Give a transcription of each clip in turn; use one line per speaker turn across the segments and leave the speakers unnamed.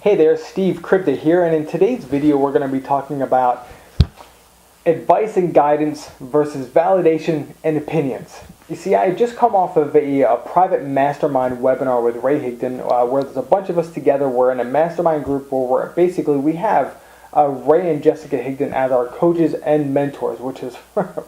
Hey there, Steve Crypta here, and in today's video we're going to be talking about advice and guidance versus validation and opinions. You see, I had just come off of a private mastermind webinar with Ray Higdon, where there's a bunch of us together. We're in a mastermind group where we have Ray and Jessica Higdon as our coaches and mentors, which is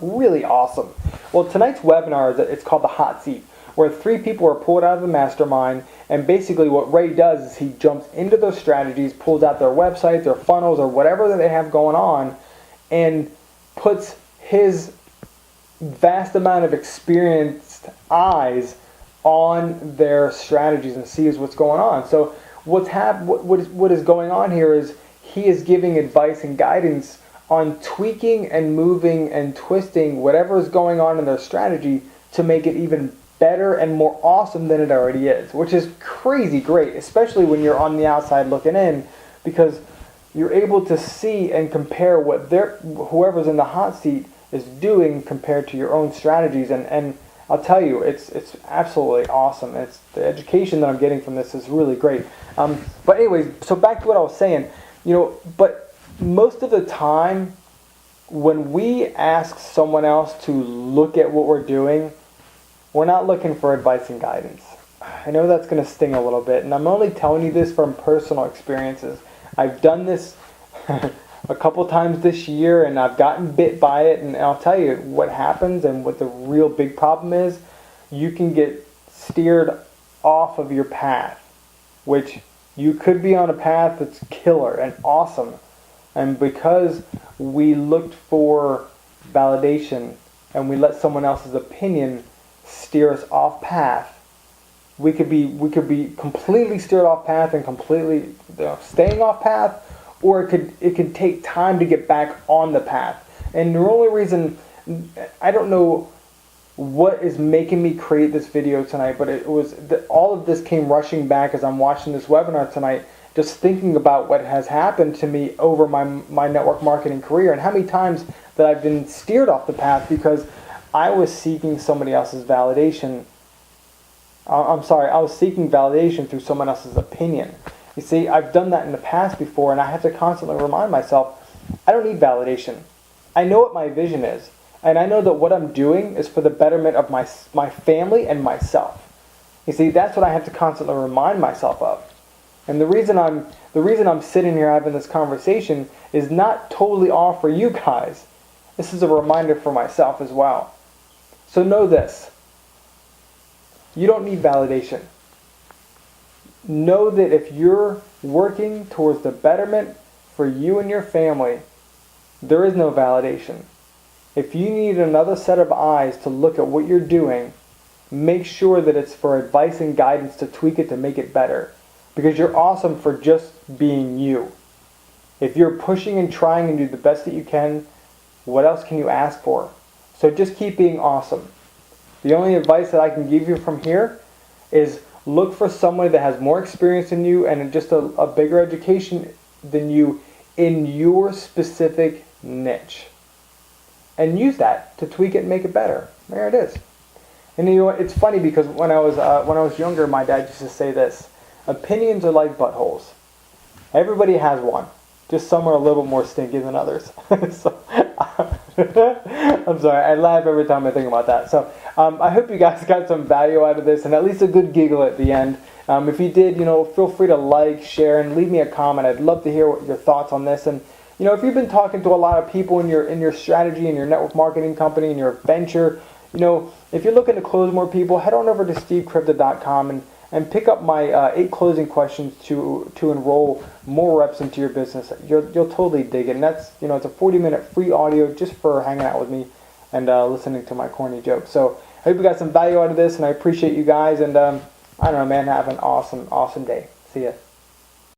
really awesome. Well, tonight's webinar, it's called the Hot Seat, where 3 people are pulled out of the mastermind, and basically what Ray does is he jumps into those strategies, pulls out their websites, their funnels, or whatever that they have going on, and puts his vast amount of experienced eyes on their strategies and sees what's going on. So what is going on here is he is giving advice and guidance on tweaking and moving and twisting whatever is going on in their strategy to make it even better and more awesome than it already is, which is crazy great, especially when you're on the outside looking in, because you're able to see and compare what whoever's in the hot seat is doing compared to your own strategies, and I'll tell you, it's absolutely awesome. It's the education that I'm getting from this is really great. But anyways, so back to what I was saying, but most of the time when we ask someone else to look at what we're doing, we're not looking for advice and guidance. I know that's going to sting a little bit, and I'm only telling you this from personal experiences. I've done this a couple times this year, and I've gotten bit by it, and I'll tell you what happens and what the real big problem is. You can get steered off of your path, which you could be on a path that's killer and awesome, and because we looked for validation and we let someone else's opinion steer us off path, we could be completely steered off path and completely staying off path, or it could take time to get back on the path. And the only reason, I don't know what is making me create this video tonight, but it was all of this came rushing back as I'm watching this webinar tonight, just thinking about what has happened to me over my network marketing career, and how many times that I've been steered off the path because I was seeking somebody else's validation. I was seeking validation through someone else's opinion. You see, I've done that in the past before, and I have to constantly remind myself, I don't need validation. I know what my vision is, and I know that what I'm doing is for the betterment of my family and myself. You see, that's what I have to constantly remind myself of. And the reason I'm sitting here having this conversation is not totally all for you guys. This is a reminder for myself as well. So know this. You don't need validation. Know that if you're working towards the betterment for you and your family, there is no validation. If you need another set of eyes to look at what you're doing, make sure that it's for advice and guidance to tweak it to make it better. Because you're awesome for just being you. If you're pushing and trying and do the best that you can, what else can you ask for? So just keep being awesome. The only advice that I can give you from here is look for somebody that has more experience than you and just a bigger education than you in your specific niche. And use that to tweak it and make it better. There it is. And you know what? It's funny because when I was younger, my dad used to say this: opinions are like buttholes. Everybody has one. Just some are a little more stinky than others. So, I'm sorry, I laugh every time I think about that. So I hope you guys got some value out of this and at least a good giggle at the end. If you did, feel free to like, share, and leave me a comment. I'd love to hear what your thoughts on this. And if you've been talking to a lot of people in your strategy, in your network marketing company, in your venture, if you're looking to close more people, head on over to stevecrypta.com and pick up my 8 closing questions to enroll more reps into your business. You'll totally dig it. And that's, it's a 40-minute free audio just for hanging out with me and listening to my corny jokes. So I hope you got some value out of this, and I appreciate you guys. And I don't know, man, have an awesome, awesome day. See ya.